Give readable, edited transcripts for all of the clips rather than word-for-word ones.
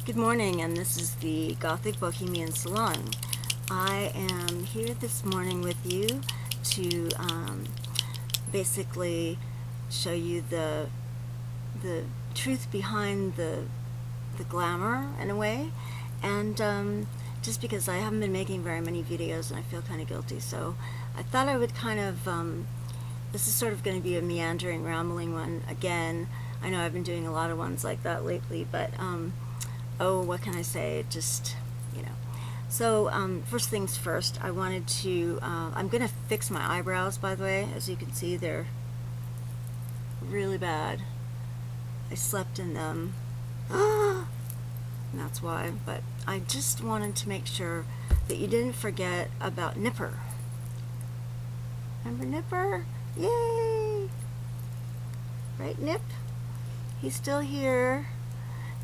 Good morning, and this is the Gothic Bohemian Salon. I am here this morning with you to basically show you the truth behind the glamour in a way, and just because I haven't been making very many videos and I feel kind of guilty, so I thought I would kind of this is sort of going to be a meandering, rambling one again. I know I've been doing a lot of ones like that lately, but oh, what can I say? Just, you know. So, first things first, I wanted to, I'm going to fix my eyebrows, by the way. As you can see, they're really bad. I slept in them. And that's why. But I just wanted to make sure that you didn't forget about Nipper. Remember Nipper? Yay! Right, Nip? He's still here.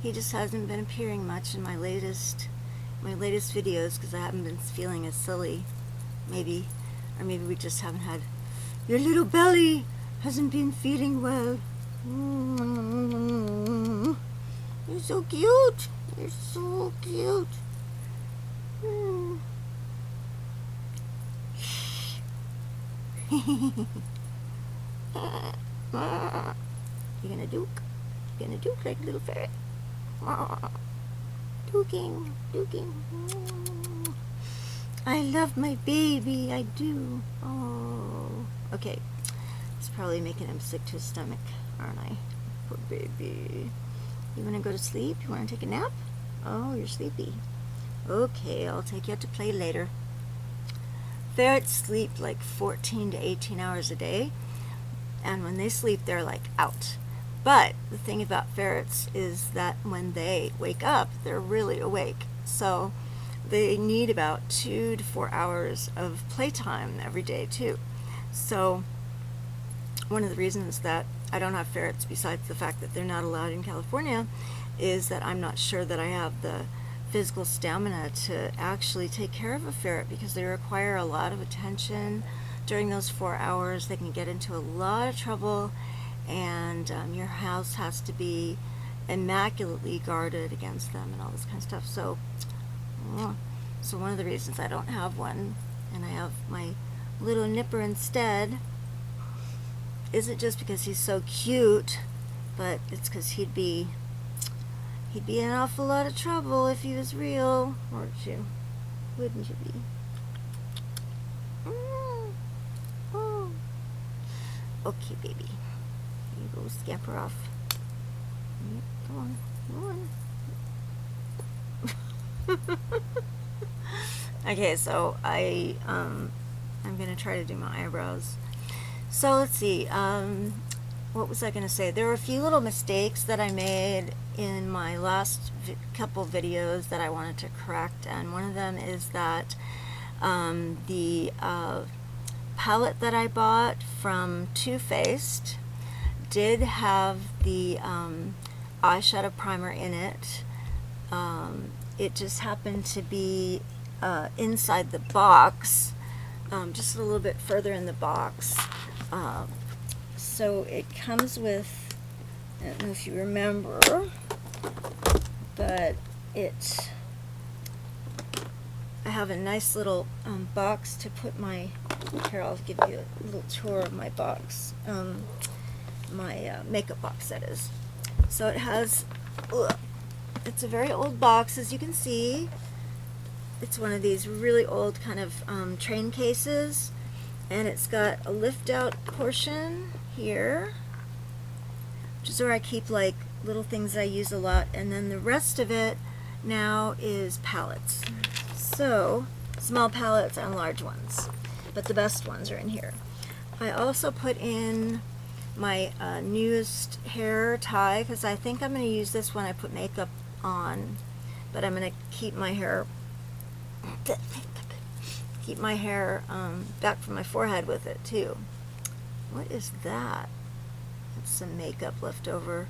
He just hasn't been appearing much in my latest videos because I haven't been feeling as silly, maybe, or maybe we just haven't had. Your little belly hasn't been feeling well. You're so cute. You're so cute. You gonna duke? You gonna duke like a little ferret? Duking. I love my baby, I do. Oh, okay. It's probably making him sick to his stomach, aren't I? Poor baby. You wanna go to sleep? You wanna take a nap? Oh, you're sleepy. Okay, I'll take you out to play later. Ferrets sleep like 14 to 18 hours a day, and when they sleep, they're like out. But the thing about ferrets is that when they wake up, they're really awake. So they need about 2 to 4 hours of playtime every day too. So one of the reasons that I don't have ferrets, besides the fact that they're not allowed in California, is that I'm not sure that I have the physical stamina to actually take care of a ferret, because they require a lot of attention during those 4 hours. They can get into a lot of trouble, and your house has to be immaculately guarded against them and all this kind of stuff. So one of the reasons I don't have one, and I have my little Nipper instead, isn't just because he's so cute, but it's because he'd be in an awful lot of trouble if he was real, wouldn't you? Wouldn't you be? Oh. Okay, baby. You go scamper off. Come on. Okay, so I'm gonna try to do my eyebrows. So let's see. What was I gonna say? There were a few little mistakes that I made in my last couple videos that I wanted to correct, and one of them is that the palette that I bought from Too Faced did have the eyeshadow primer in it. It just happened to be inside the box, just a little bit further in the box. So it comes with, I don't know if you remember, but I have a nice little box to put my, here I'll give you a little tour of my box. My makeup box, that is. So it has, it's a very old box, as you can see. It's one of these really old kind of train cases, and it's got a lift out portion here, which is where I keep like little things I use a lot, and then the rest of it now is palettes. So small palettes and large ones, but the best ones are in here. I also put in my newest hair tie, because I think I'm going to use this when I put makeup on, but I'm going to keep my hair back from my forehead with it too. What is that? It's some makeup left over.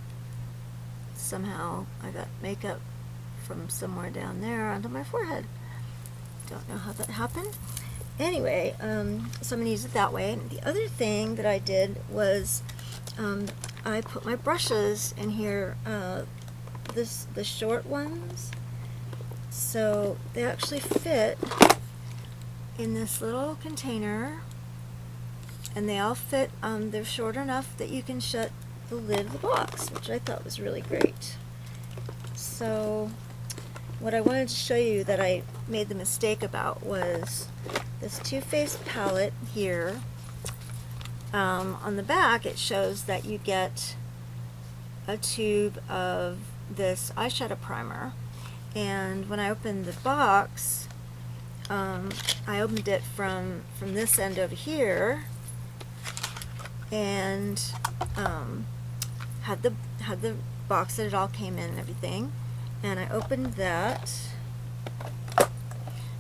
Somehow I got makeup from somewhere down there onto my forehead. Don't know how that happened. Anyway, so I'm going to use it that way. And the other thing that I did was I put my brushes in here the short ones. So they actually fit in this little container, and they all fit. They're short enough that you can shut the lid of the box, which I thought was really great. So what I wanted to show you that I made the mistake about was this two-faced palette here. On the back it shows that you get a tube of this eyeshadow primer, and when I opened the box, I opened it from this end over here, and had the box that it all came in and everything, and I opened that,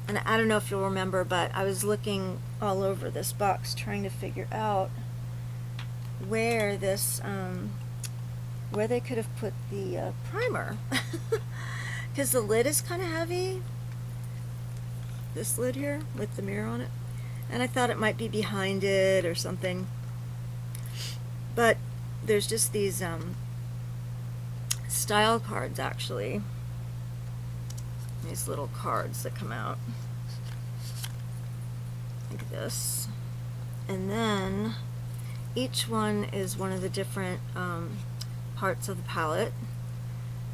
and I don't know if you'll remember, but I was looking all over this box trying to figure out where this where they could have put the primer, because the lid is kind of heavy, this lid here with the mirror on it, and I thought it might be behind it or something, but there's just these style cards, actually, these little cards that come out like this, and then each one is one of the different parts of the palette,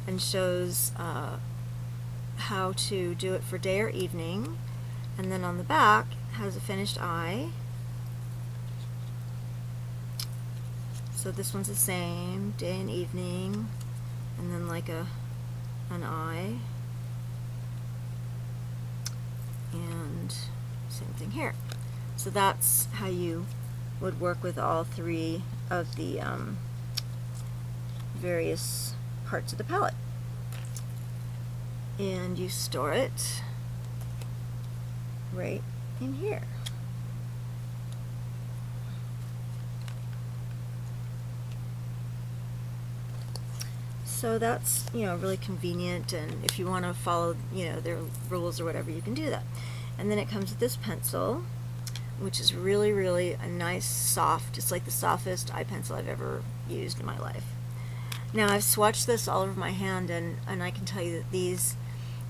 and shows how to do it for day or evening. And then on the back has a finished eye. So this one's the same, day and evening, and then like an eye, and same thing here. So that's how you would work with all three of the various parts of the palette. And you store it right in here. So that's, really convenient, and if you want to follow, their rules or whatever, you can do that. And then it comes with this pencil, which is really, really a nice soft, it's like the softest eye pencil I've ever used in my life. Now I've swatched this all over my hand, and I can tell you that these,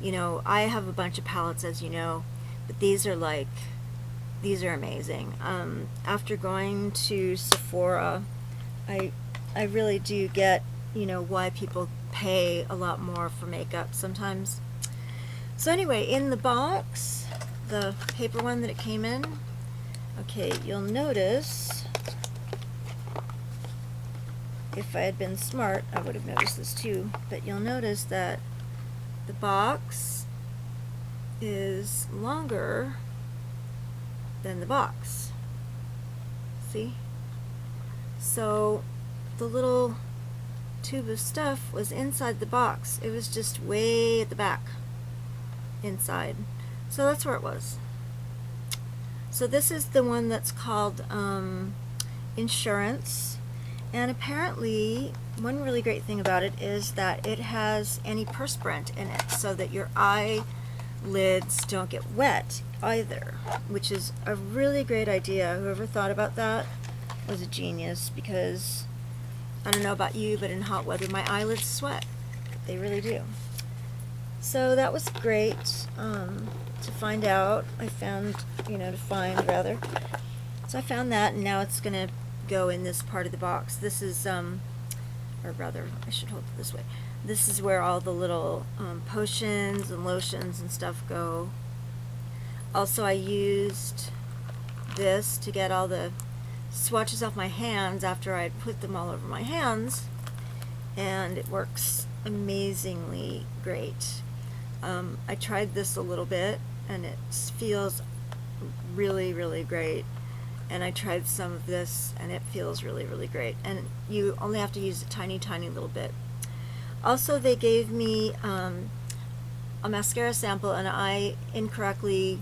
I have a bunch of palettes, as you know, but these are amazing. After going to Sephora, I really do get, why people pay a lot more for makeup sometimes. So anyway, in the box, the paper one that it came in, okay, you'll notice, if I had been smart, I would have noticed this too, but you'll notice that the box is longer than the box. See? So the little tube of stuff was inside the box. It was just way at the back inside. So that's where it was. So this is the one that's called Insurance, and apparently one really great thing about it is that it has antiperspirant in it, so that your eyelids don't get wet either, which is a really great idea. Whoever thought about that was a genius, because I don't know about you, but in hot weather my eyelids sweat. They really do. So that was great to find out. I found, to find rather. So I found that, and now it's going to go in this part of the box. This is, or rather, I should hold it this way. This is where all the little potions and lotions and stuff go. Also, I used this to get all the swatches off my hands after I put them all over my hands, and it works amazingly great. I tried this a little bit, and it feels really, really great. And I tried some of this, and it feels really, really great. And you only have to use a tiny, tiny little bit. Also, they gave me a mascara sample, and I incorrectly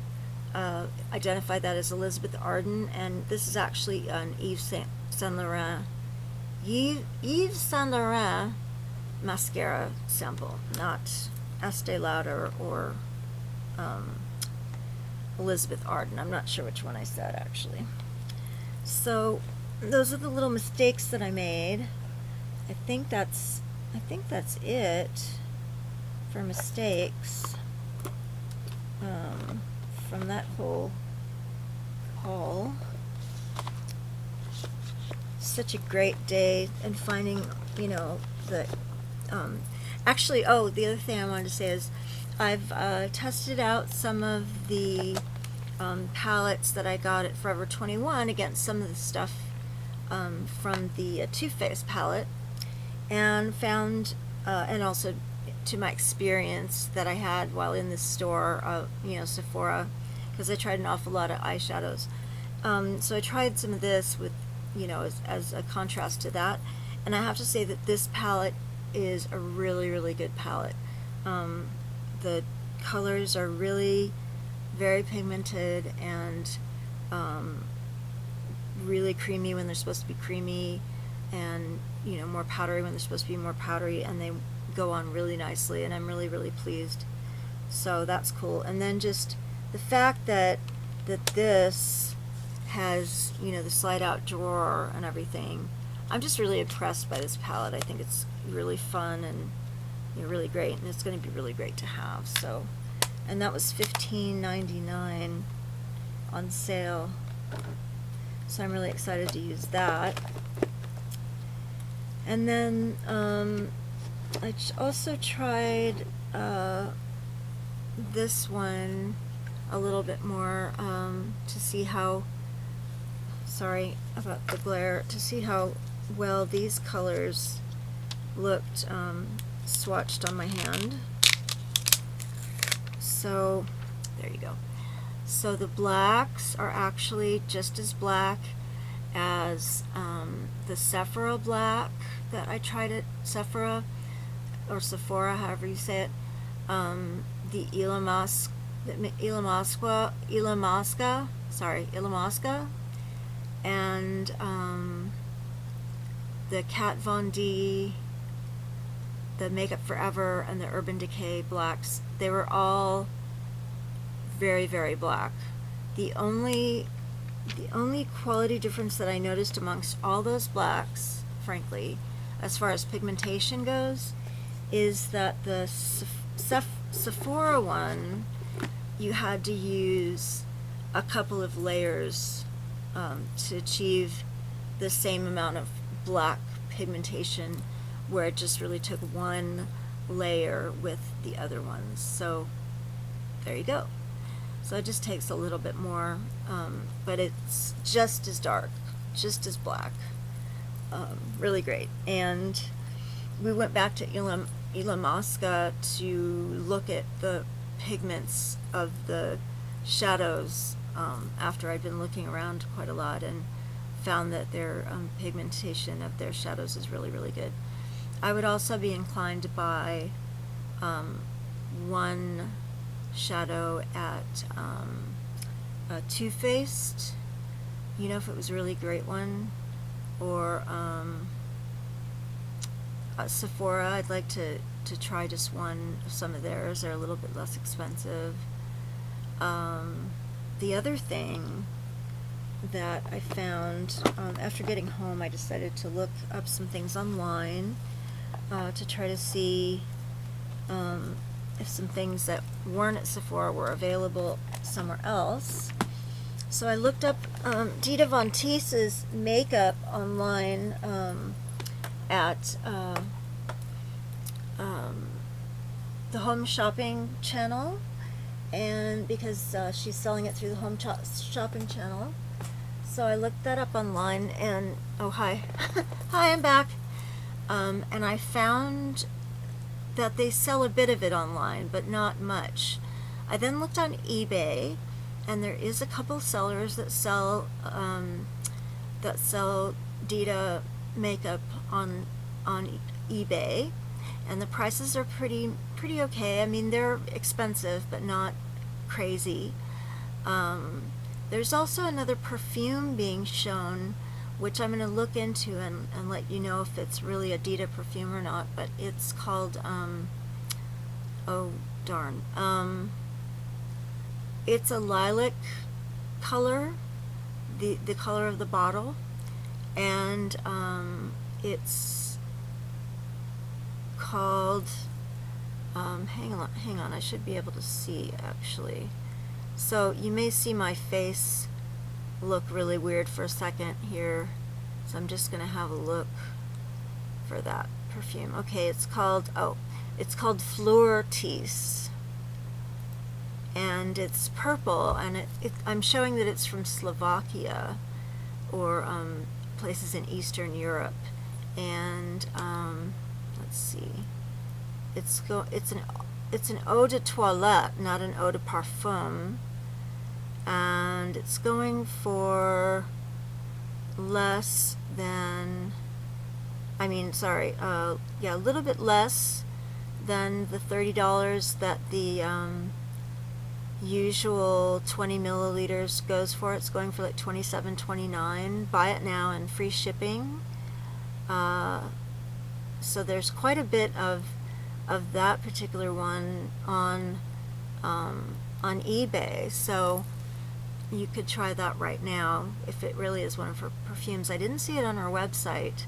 identified that as Elizabeth Arden, and this is actually an Yves Saint Laurent mascara sample, not Estee Lauder or Elizabeth Arden. I'm not sure which one I said, actually. So those are the little mistakes that I made. I think that's it. for mistakes from that whole haul. Such a great day, and finding, you know, the actually, oh, the other thing I wanted to say is I've tested out some of the palettes that I got at Forever 21 against some of the stuff from the Too Faced palette, and found, and also to my experience that I had while in the store, you know, Sephora, because I tried an awful lot of eyeshadows. So I tried some of this with, you know, as a contrast to that, and I have to say that this palette is a really, really good palette. The colors are really very pigmented and really creamy when they're supposed to be creamy, and, you know, more powdery when they're supposed to be more powdery, and they go on really nicely, and I'm really, really pleased. So that's cool. And then just the fact that this has, you know, the slide out drawer and everything. I'm just really impressed by this palette. I think it's really fun and, you know, really great, and it's going to be really great to have. So, and that was $15.99 on sale. So I'm really excited to use that. And then I also tried this one a little bit more to see how, sorry about the glare, to see how well these colors looked swatched on my hand. So there you go. So the blacks are actually just as black as the Sephora black that I tried at Sephora, or Sephora, however you say it. The Ilamasca, and the Kat Von D, the Makeup Forever, and the Urban Decay blacks. They were all very, very black. The only quality difference that I noticed amongst all those blacks, frankly, as far as pigmentation goes, is that the Sephora one, you had to use a couple of layers to achieve the same amount of black pigmentation, where it just really took one layer with the other ones. So there you go. So it just takes a little bit more, but it's just as dark, just as black. Really great. And we went back to Ilamasca to look at the pigments of the shadows after I'd been looking around quite a lot, and found that their pigmentation of their shadows is really, really good. I would also be inclined to buy one shadow at Too Faced, you know, if it was a really great one, or Sephora. I'd like to try just one of some of theirs. They're a little bit less expensive. The other thing that I found, after getting home, I decided to look up some things online to try to see if some things that weren't at Sephora were available somewhere else. So I looked up Dita Von Teese's makeup online at the Home Shopping channel, and because she's selling it through the Home Shopping channel. So I looked that up online, and oh, hi. Hi, I'm back. And I found that they sell a bit of it online, but not much. I then looked on eBay, and there is a couple sellers that sell Dita makeup on eBay, and the prices are pretty okay. I mean, they're expensive, but not crazy. There's also another perfume being shown, which I'm going to look into and let you know if it's really a Dita perfume or not, but it's called, oh darn, it's a lilac color, the color of the bottle, and it's called hang on, I should be able to see actually. So you may see my face look really weird for a second here. So I'm just gonna have a look for that perfume. Okay, it's called Fleur-Tis. And it's purple, and I'm showing that it's from Slovakia, or places in Eastern Europe. And let's see, it's an eau de toilette, not an eau de parfum, and it's going for less than, yeah, a little bit less than the $30 that the usual 20 milliliters goes for. It's going for like $27.29. Buy it now and free shipping. So there's quite a bit of that particular one on eBay. So you could try that right now if it really is one of her perfumes. I didn't see it on her website,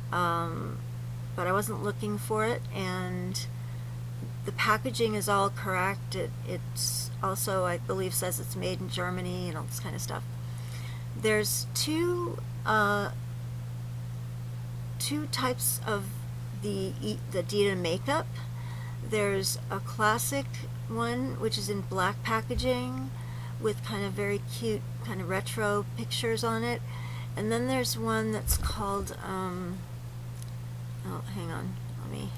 but I wasn't looking for it, and the packaging is all correct. It's also, I believe, says it's made in Germany and all this kind of stuff. There's two types of the Dita makeup. There's a classic one, which is in black packaging with kind of very cute kind of retro pictures on it. And then there's one that's called, oh, hang on, let me,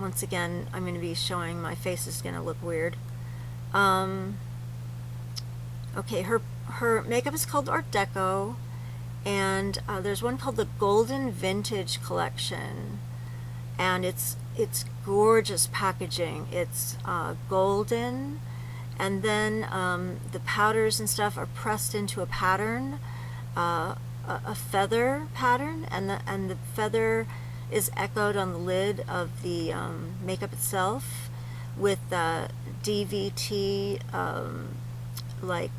once again, I'm going to be showing, my face is going to look weird. Okay, her makeup is called Art Deco, and there's one called the Golden Vintage Collection, and it's gorgeous packaging. It's golden, and then the powders and stuff are pressed into a pattern, a feather pattern, and the feather is echoed on the lid of the makeup itself with DVT, like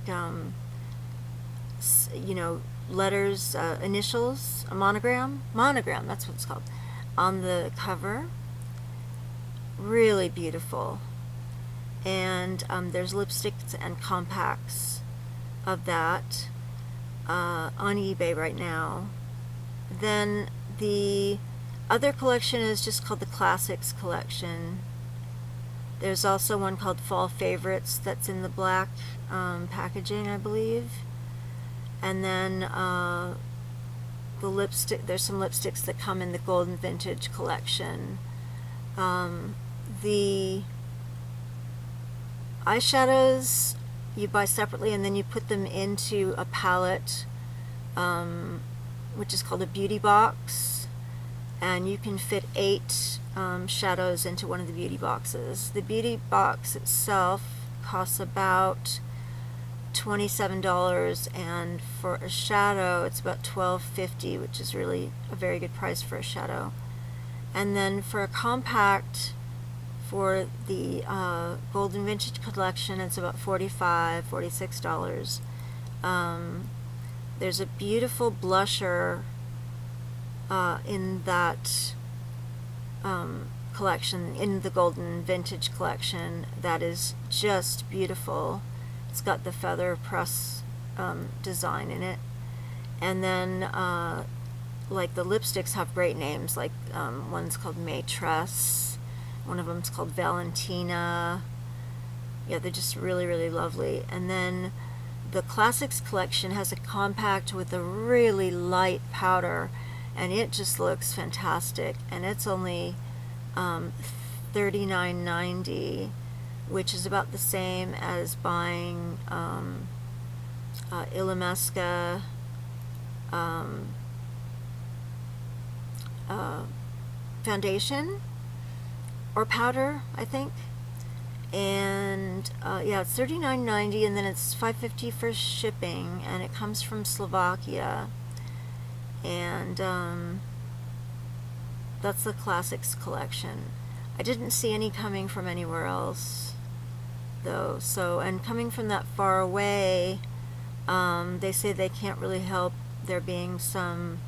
you know, letters, initials, a monogram, that's what it's called, on the cover. Really beautiful. And there's lipsticks and compacts of that on eBay right now. Then the other collection is just called the Classics Collection. There's also one called Fall Favorites that's in the black packaging, I believe. And then the lipstick, there's some lipsticks that come in the Golden Vintage Collection. The eyeshadows you buy separately, and then you put them into a palette, which is called a beauty box, and you can fit 8 shadows into one of the beauty boxes. The beauty box itself costs about $27, and for a shadow it's about $12.50, which is really a very good price for a shadow. And then for a compact, for the Golden Vintage Collection, it's about $45, $46. There's a beautiful blusher in that collection, in the Golden Vintage Collection, that is just beautiful. It's got the feather press design in it. And then like the lipsticks have great names, like one's called Maitresse, one of them's called Valentina. Yeah, they're just really, really lovely. And then the Classics Collection has a compact with a really light powder, and it just looks fantastic. And it's only $39.90, which is about the same as buying Illamasqua foundation or powder, I think. And yeah, it's $39.90, and then it's $5.50 for shipping, and it comes from Slovakia. And that's the Classics Collection. I didn't see any coming from anywhere else, though. So, and coming from that far away, they say they can't really help there being some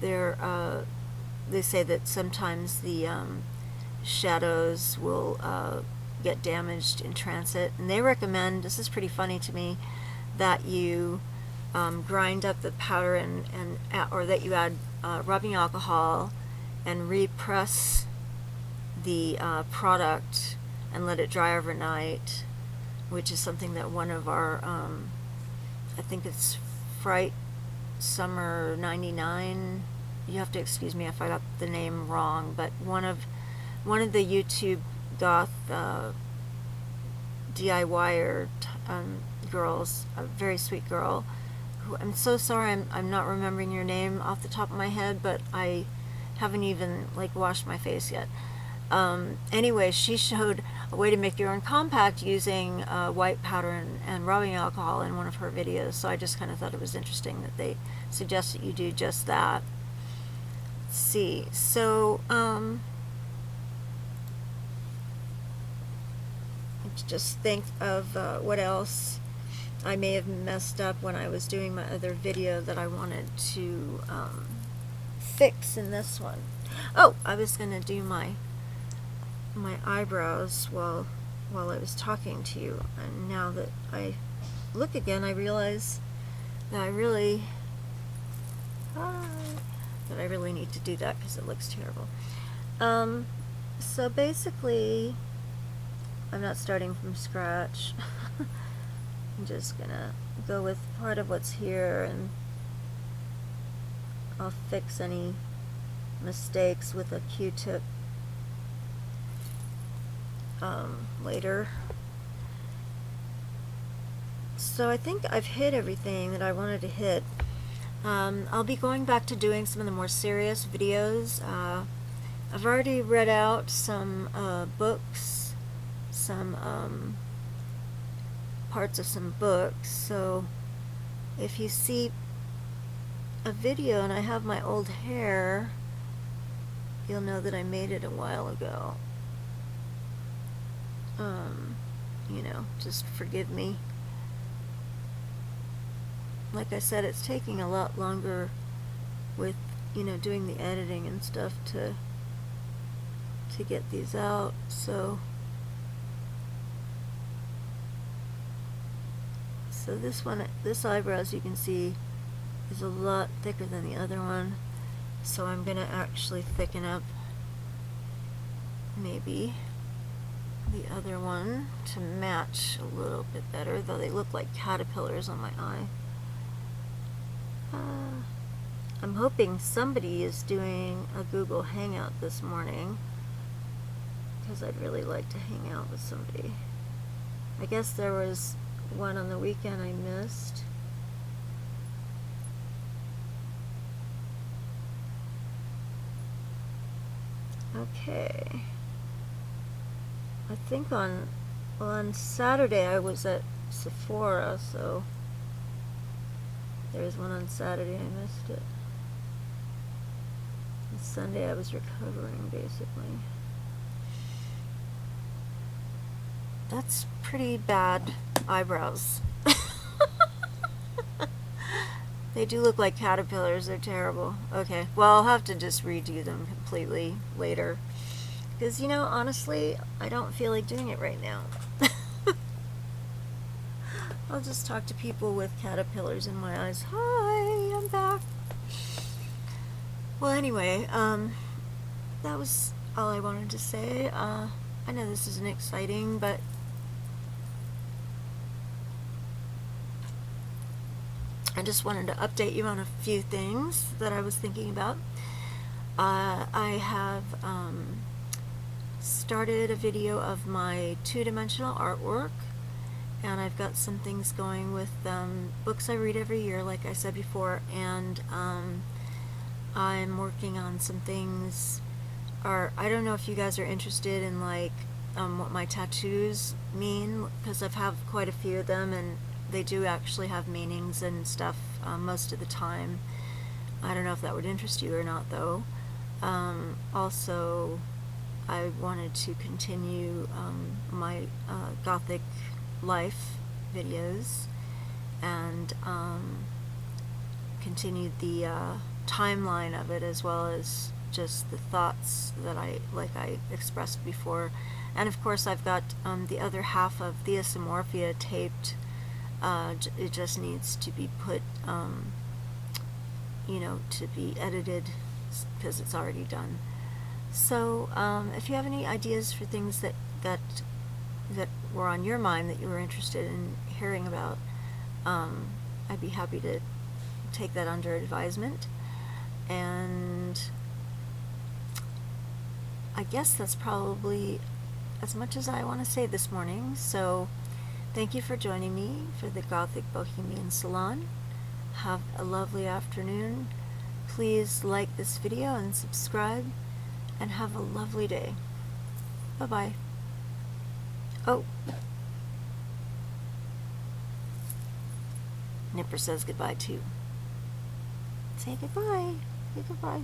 they say that sometimes the shadows will get damaged in transit, and they recommend, this is pretty funny to me, that you grind up the powder or that you add rubbing alcohol and repress the product and let it dry overnight, which is something that one of our, I think it's Fright Summer 99, you have to excuse me if I got the name wrong, but one of the YouTube Goth DIYer girls, a very sweet girl, who, I'm so sorry I'm not remembering your name off the top of my head, but I haven't even like washed my face yet. Anyway, she showed a way to make your own compact using white powder and rubbing alcohol in one of her videos, so I just kind of thought it was interesting that they suggest that you do just that. Let's see, so let's just think of what else I may have messed up when I was doing my other video that I wanted to fix in this one. Oh, I was going to do my eyebrows while I was talking to you, and now that I look again, I realize that I really need to do that because it looks terrible. So basically, I'm not starting from scratch. I'm just gonna go with part of what's here, and I'll fix any mistakes with a Q-tip later. So I think I've hit everything that I wanted to hit. I'll be going back to doing some of the more serious videos. I've already read out some books, some parts of some books, so if you see a video and I have my old hair, you'll know that I made it a while ago. You know, just forgive me. Like I said, it's taking a lot longer with, you know, doing the editing and stuff to get these out, so this eyebrow, as you can see, is a lot thicker than the other one, so I'm gonna actually thicken up maybe the other one to match a little bit better, though they look like caterpillars on my eye. I'm hoping somebody is doing a Google Hangout this morning, because I'd really like to hang out with somebody. I guess there was one on the weekend I missed. Okay. I think on Saturday I was at Sephora, so there's one on Saturday, I missed it. And Sunday I was recovering, basically. That's pretty bad eyebrows. They do look like caterpillars, they're terrible. Okay, well, I'll have to just redo them completely later. Because, you know, honestly, I don't feel like doing it right now. I'll just talk to people with caterpillars in my eyes. Hi, I'm back. Well, anyway, that was all I wanted to say. I know this isn't exciting, but I just wanted to update you on a few things that I was thinking about. I have started a video of my two-dimensional artwork, and I've got some things going with books I read every year, like I said before, and I'm working on some things. I don't know if you guys are interested in like what my tattoos mean, because I've have quite a few of them, and they do actually have meanings and stuff most of the time. I don't know if that would interest you or not, though. Also, I wanted to continue my Gothic life videos, and continued the timeline of it, as well as just the thoughts that I expressed before. And of course I've got the other half of Theosomorphia taped. It just needs to be put, to be edited, because it's already done. So if you have any ideas for things that were on your mind that you were interested in hearing about, I'd be happy to take that under advisement. And I guess that's probably as much as I want to say this morning. So thank you for joining me for the Gothic Bohemian Salon. Have a lovely afternoon. Please like this video and subscribe, and have a lovely day. Bye-bye. Oh, Nipper says goodbye too. Say goodbye. Say goodbye.